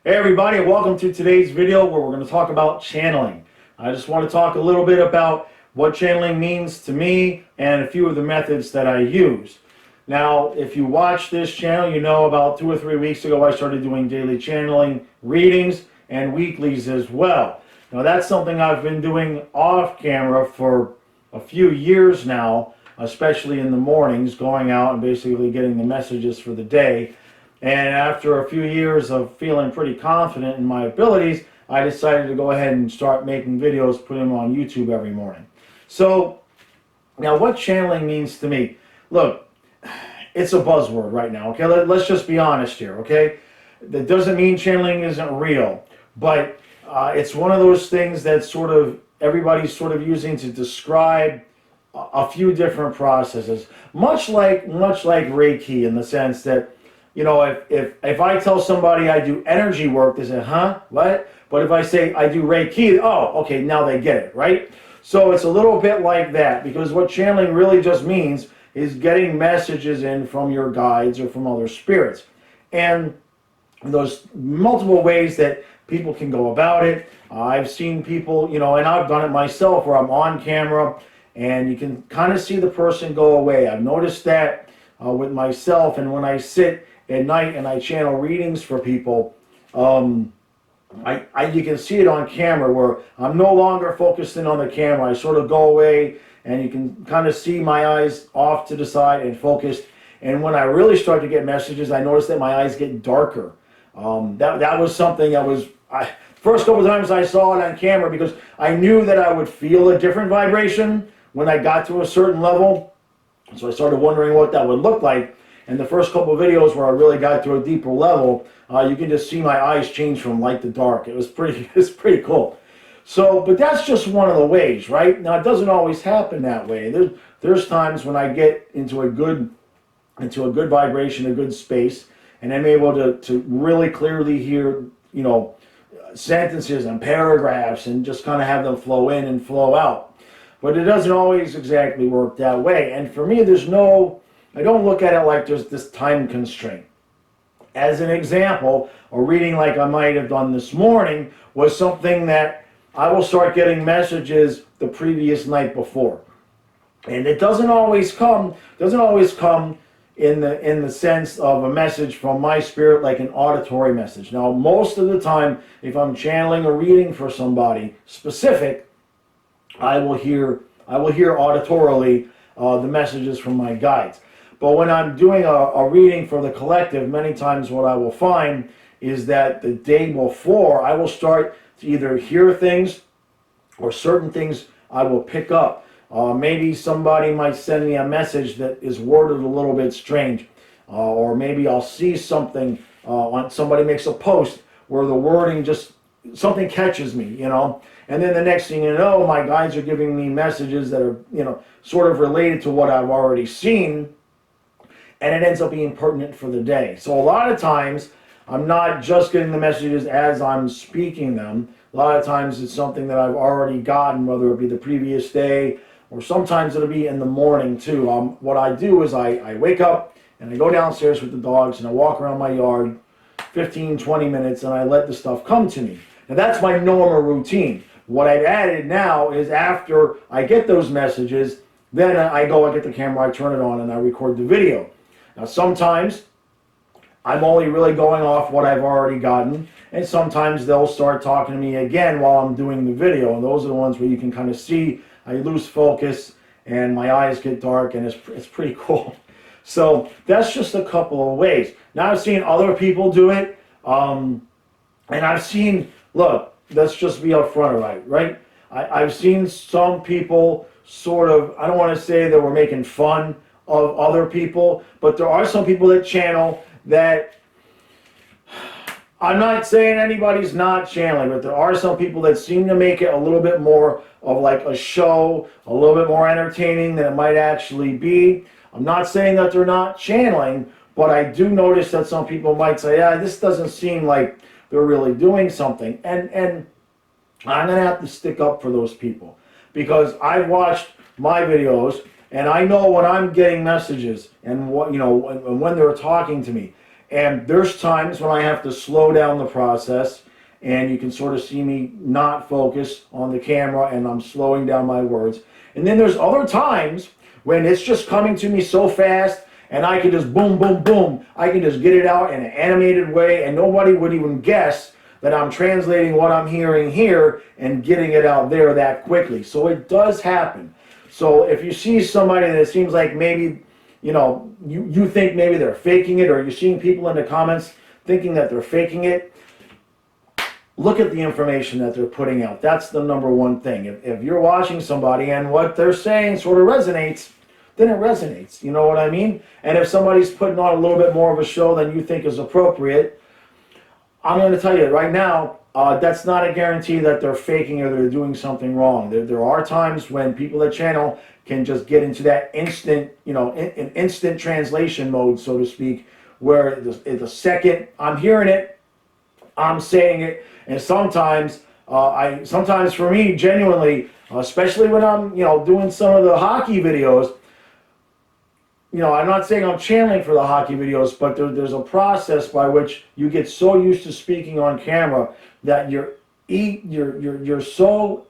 Hey everybody, and welcome to today's video where we're going to talk about channeling. I just want to talk a little bit about what channeling means to me and a few of the methods that I use. Now, if you watch this channel, you know about 2 or 3 weeks ago I started doing daily channeling readings and weeklies as well. Now that's something I've been doing off camera for a few years now, especially in the mornings, going out and basically getting the messages for the day. And after a few years of feeling pretty confident in my abilities, I decided to go ahead and start making videos, putting them on YouTube every morning. So, now what channeling means to me. Look, it's a buzzword right now, okay? Let's just be honest here, okay? That doesn't mean channeling isn't real, but it's one of those things that sort of everybody's sort of using to describe a few different processes. Much like Reiki, in the sense that, you know, if I tell somebody I do energy work, they say, huh, what? But if I say I do Reiki, oh, okay, now they get it, right? So it's a little bit like that, because what channeling really just means is getting messages in from your guides or from other spirits. And there's multiple ways that people can go about it. I've seen people, you know, and I've done it myself, where I'm on camera and you can kind of see the person go away. I've noticed that with myself, and when I sit at night and I channel readings for people, you can see it on camera where I'm no longer focused in on the camera. I sort of go away and you can kind of see my eyes off to the side and focused. And when I really start to get messages, I notice that my eyes get darker. That was something first couple of times I saw it on camera, because I knew that I would feel a different vibration when I got to a certain level. So I started wondering what that would look like. And the first couple of videos where I really got to a deeper level, you can just see my eyes change from light to dark. It's pretty cool. So, but that's just one of the ways, right? Now, it doesn't always happen that way. There's times when I get into a good vibration, a good space, and I'm able to really clearly hear, you know, sentences and paragraphs, and just kind of have them flow in and flow out. But it doesn't always exactly work that way. And for me, I don't look at it like there's this time constraint. As an example, a reading like I might have done this morning was something that I will start getting messages the previous night before. And it doesn't always come in the sense of a message from my spirit, like an auditory message. Now, most of the time, if I'm channeling a reading for somebody specific, I will hear auditorily the messages from my guides. But when I'm doing a reading for the collective, many times what I will find is that the day before, I will start to either hear things, or certain things I will pick up. Maybe somebody might send me a message that is worded a little bit strange. Or maybe I'll see something, somebody makes a post where the wording something catches me, you know. And then the next thing you know, my guides are giving me messages that are, you know, sort of related to what I've already seen. And it ends up being pertinent for the day. So a lot of times, I'm not just getting the messages as I'm speaking them. A lot of times it's something that I've already gotten, whether it be the previous day, or sometimes it'll be in the morning too. What I do is I wake up and I go downstairs with the dogs and I walk around my yard 15, 20 minutes, and I let the stuff come to me. Now that's my normal routine. What I've added now is, after I get those messages, then I go and get the camera, I turn it on, and I record the video. Now sometimes I'm only really going off what I've already gotten, and sometimes they'll start talking to me again while I'm doing the video, and those are the ones where you can kind of see I lose focus and my eyes get dark, and it's pretty cool. So that's just a couple of ways. Now I've seen other people do it, and I've seen, look, let's just be upfront, right? I've seen some people sort of, I don't want to say that we're making fun of other people, but there are some people that channel that, I'm not saying anybody's not channeling, but there are some people that seem to make it a little bit more of like a show, a little bit more entertaining than it might actually be. I'm not saying that they're not channeling, but I do notice that some people might say, yeah, this doesn't seem like they're really doing something. And I'm going to have to stick up for those people, because I've watched my videos, and I know when I'm getting messages and what, you know, when they're talking to me. And there's times when I have to slow down the process, and you can sort of see me not focus on the camera, and I'm slowing down my words. And then there's other times when it's just coming to me so fast, and I can just boom, boom, boom. I can just get it out in an animated way, and nobody would even guess that I'm translating what I'm hearing here and getting it out there that quickly. So it does happen. So if you see somebody that it seems like maybe, you think maybe they're faking it, or you're seeing people in the comments thinking that they're faking it, look at the information that they're putting out. That's the number one thing. If you're watching somebody and what they're saying sort of resonates, then it resonates. You know what I mean? And if somebody's putting on a little bit more of a show than you think is appropriate, I'm going to tell you right now, that's not a guarantee that they're faking or they're doing something wrong. There are times when people that channel can just get into that instant, instant translation mode, so to speak, where the second I'm hearing it, I'm saying it. And sometimes, sometimes for me, genuinely, especially when I'm, doing some of the hockey videos, I'm not saying I'm channeling for the hockey videos, but there's a process by which you get so used to speaking on camera that you're so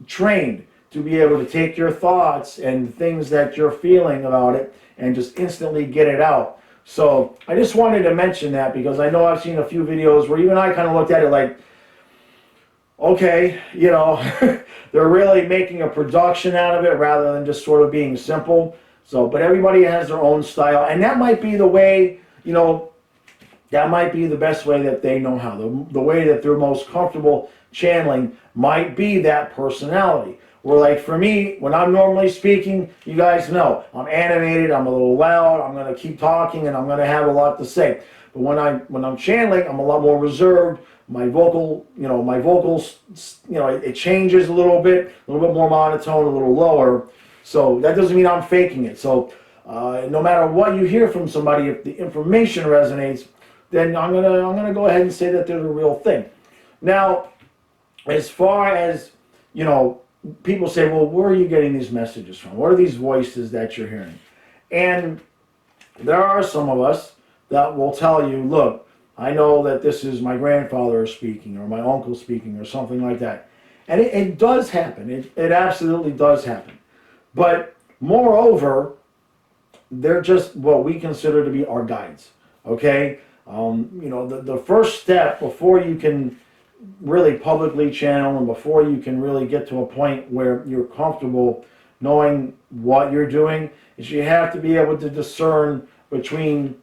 trained to be able to take your thoughts and things that you're feeling about it and just instantly get it out. So I just wanted to mention that, because I know I've seen a few videos where even I kind of looked at it like, okay, they're really making a production out of it rather than just sort of being simple. So, but everybody has their own style, and that might be the way, that might be the best way that they know how. The way that they're most comfortable channeling might be that personality. Where, like, for me, when I'm normally speaking, you guys know, I'm animated, I'm a little loud, I'm going to keep talking, and I'm going to have a lot to say. But when I'm channeling, I'm a lot more reserved. My vocals, it changes a little bit more monotone, a little lower. So that doesn't mean I'm faking it. So no matter what you hear from somebody, if the information resonates, then I'm gonna go ahead and say that they're the real thing. Now, as far as people say, well, where are you getting these messages from? What are these voices that you're hearing? And there are some of us that will tell you, look, I know that this is my grandfather speaking, or my uncle speaking, or something like that. And it does happen. It absolutely does happen. But moreover, they're just what we consider to be our guides. Okay? The first step before you can really publicly channel, and before you can really get to a point where you're comfortable knowing what you're doing, is you have to be able to discern between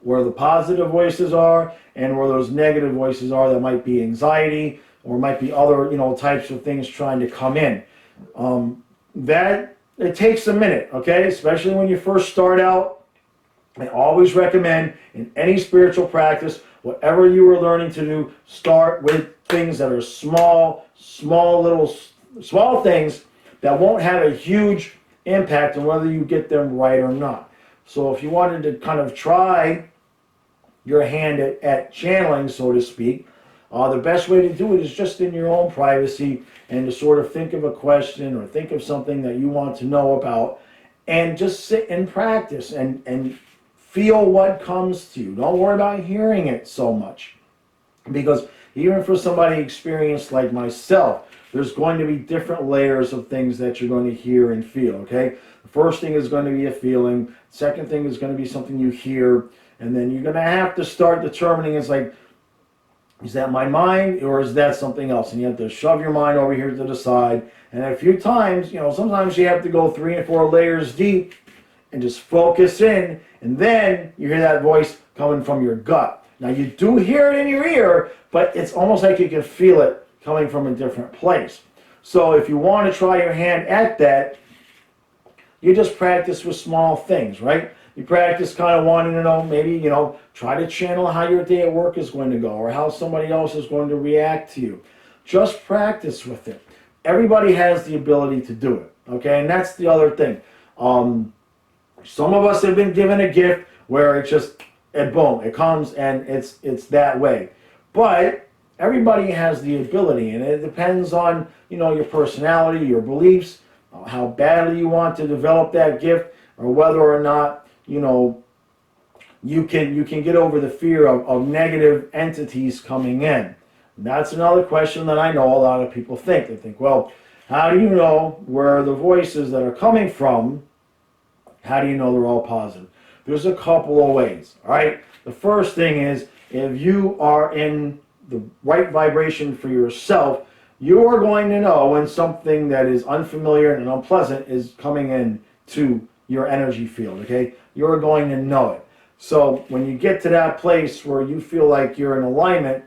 where the positive voices are and where those negative voices are that might be anxiety or might be other types of things trying to come in. That it takes a minute, okay? Especially when you first start out. I always recommend in any spiritual practice, whatever you are learning to do, start with things that are small things that won't have a huge impact on whether you get them right or not. So if you wanted to kind of try your hand at channeling, so to speak, the best way to do it is just in your own privacy, and to sort of think of a question or think of something that you want to know about, and just sit and practice and feel what comes to you. Don't worry about hearing it so much, because even for somebody experienced like myself, there's going to be different layers of things that you're going to hear and feel, okay? The first thing is going to be a feeling. Second thing is going to be something you hear. And then you're going to have to start determining, it's like, is that my mind or is that something else? And you have to shove your mind over here to the side. And a few times, sometimes you have to go 3 and 4 layers deep and just focus in. And then you hear that voice coming from your gut. Now, you do hear it in your ear, but it's almost like you can feel it coming from a different place. So if you want to try your hand at that, you just practice with small things, right? You practice kind of wanting to know, maybe, try to channel how your day at work is going to go, or how somebody else is going to react to you. Just practice with it. Everybody has the ability to do it, okay? And that's the other thing. Some of us have been given a gift where it just, boom, it comes and it's that way. But everybody has the ability, and it depends on, your personality, your beliefs, how badly you want to develop that gift, or whether or not, you can get over the fear of negative entities coming in. And that's another question that I know a lot of people think. They think, well, how do you know where the voices that are coming from, how do you know they're all positive? There's a couple of ways, all right? The first thing is, if you are in the right vibration for yourself, you are going to know when something that is unfamiliar and unpleasant is coming in to your energy field, okay? You're going to know it. So when you get to that place where you feel like you're in alignment,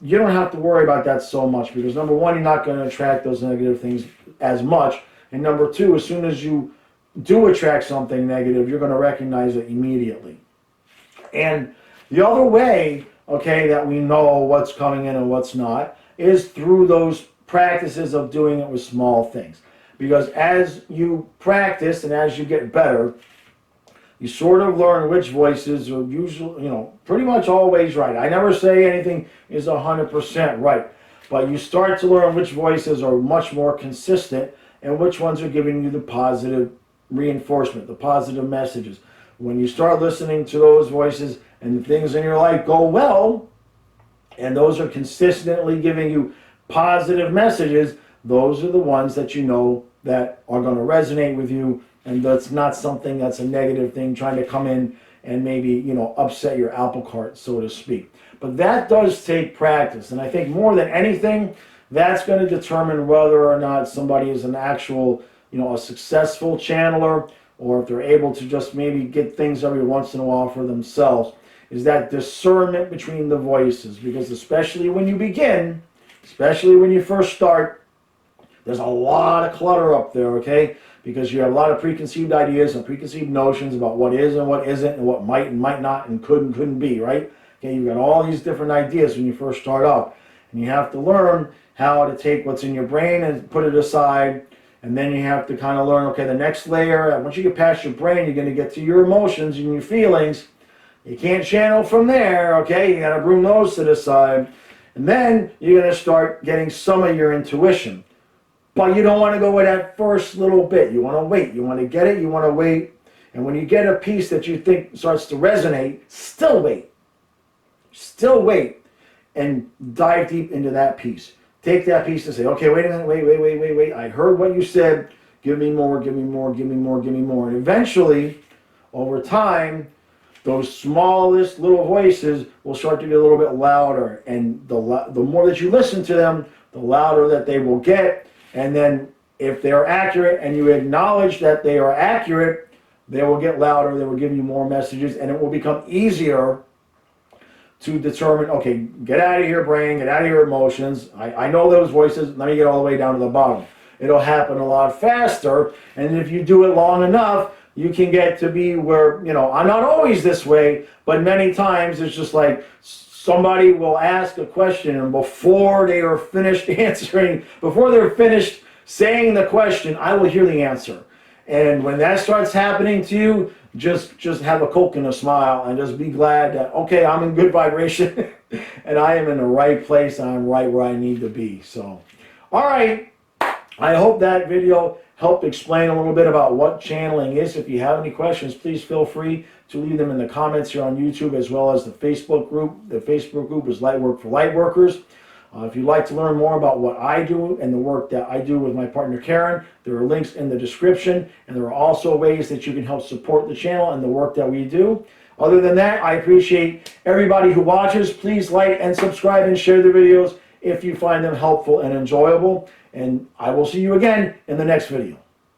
you don't have to worry about that so much, because number one, you're not going to attract those negative things as much. And number two, as soon as you do attract something negative, you're going to recognize it immediately. And the other way, okay, that we know what's coming in and what's not is through those practices of doing it with small things. Because as you practice and as you get better, you sort of learn which voices are usually, pretty much always right. I never say anything is 100% right, but you start to learn which voices are much more consistent and which ones are giving you the positive reinforcement, the positive messages. When you start listening to those voices and the things in your life go well, and those are consistently giving you positive messages, those are the ones that you know that are going to resonate with you, and that's not something that's a negative thing trying to come in and maybe, upset your apple cart, so to speak. But that does take practice, and I think more than anything, that's going to determine whether or not somebody is an actual, a successful channeler, or if they're able to just maybe get things every once in a while for themselves, is that discernment between the voices. Because especially when you begin, especially when you first start, there's a lot of clutter up there, okay? Because you have a lot of preconceived ideas and preconceived notions about what is and what isn't, and what might and might not and could and couldn't be, right? Okay, you've got all these different ideas when you first start off. And you have to learn how to take what's in your brain and put it aside. And then you have to kind of learn, okay, the next layer, once you get past your brain, you're going to get to your emotions and your feelings. You can't channel from there, okay? You got to bring those to the side. And then you're going to start getting some of your intuition. But you don't want to go with that first little bit. You want to wait. You want to get it. You want to wait. And when you get a piece that you think starts to resonate, still wait. Still wait. And dive deep into that piece. Take that piece and say, okay, wait a minute, wait. I heard what you said. Give me more, give me more, give me more, give me more. And eventually, over time, those smallest little voices will start to get a little bit louder. And the more that you listen to them, the louder that they will get. And then if they're accurate and you acknowledge that they are accurate, they will get louder, they will give you more messages, and it will become easier to determine, okay, get out of your brain, get out of your emotions. I know those voices, let me get all the way down to the bottom. It'll happen a lot faster, and if you do it long enough, you can get to be where, I'm not always this way, but many times it's just like somebody will ask a question, and before they are finished answering, before they're finished saying the question, I will hear the answer. And when that starts happening to you, just have a Coke and a smile, and just be glad that, okay, I'm in good vibration, and I am in the right place, and I'm right where I need to be. So, all right, I hope that video helped explain a little bit about what channeling is. If you have any questions, please feel free to leave them in the comments here on YouTube, as well as the Facebook group. The Facebook group is Lightwork for Lightworkers. If you'd like to learn more about what I do and the work that I do with my partner Karen, there are links in the description, and there are also ways that you can help support the channel and the work that we do. Other than that, I appreciate everybody who watches. Please like and subscribe and share the videos if you find them helpful and enjoyable. And I will see you again in the next video.